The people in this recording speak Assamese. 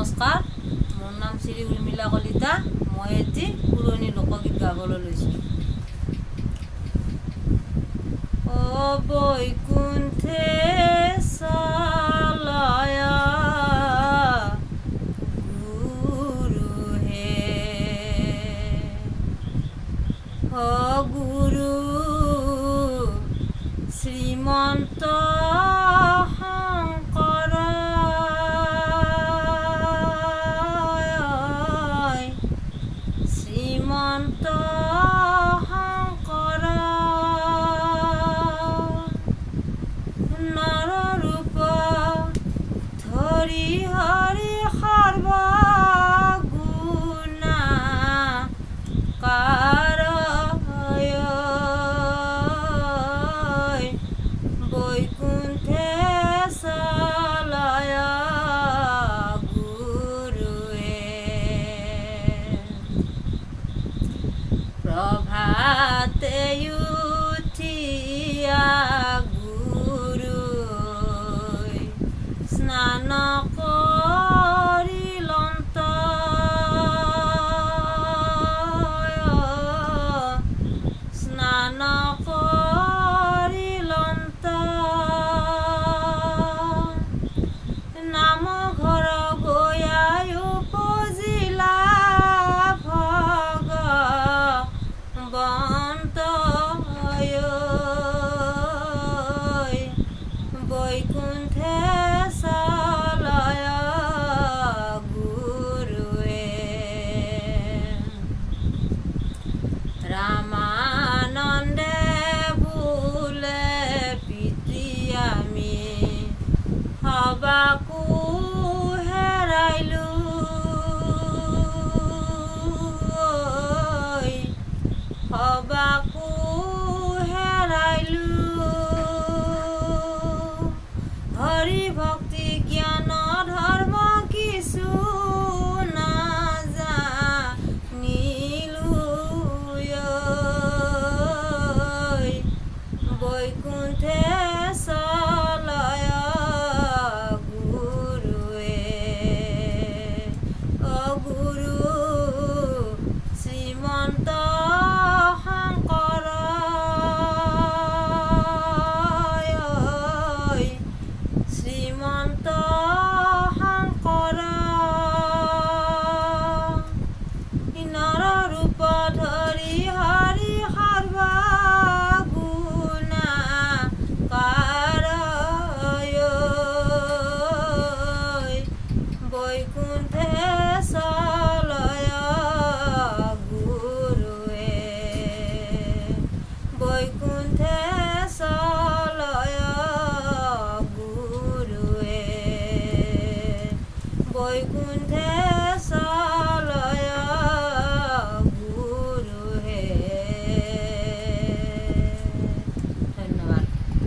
নমস্কাৰ, মোৰ নাম শ্ৰী উৰ্মিলা কলিতা। মই এটি পুৰণি লোকগীত গাবলৈ লৈছোঁ। বৈকুণ্ঠে চালায়া গুৰু হে, গুৰু শ্ৰীমন্ত শ্ৰীমন্ত শংকৰ নৰৰূপ ধৰি হৰি সৰ্বগুণা কাৰ বৈকুণ্ঠে চালায়া প্ৰভাতে উঠিয়া গুৰু স্নান কৰিলন্ত স্নান কৰিলন্ত নাম ঘৰ গয়ায় উপজিলা বৈকুণ্ঠে চালায়া গুৰুৱে ৰামানন্দে বোলে পিতৃ আমি সবাকো হেৰাইলো সবাকো হেৰাইলো হৰি ভক্তি জ্ঞান ধৰ্ম কিছু নাজানিলো বৈকুণ্ঠে চালায়া গুৰুৱে গুৰু শ্ৰীমন্ত শ্ৰীমন্ত শংকৰ নৰৰূপ ধৰি হৰি সৰ্বগুণা কাৰ বৈকুণ্ঠে চালায়া গুৰুৱে বৈকুণ্ঠে চালায়া বৈকুণ্ঠ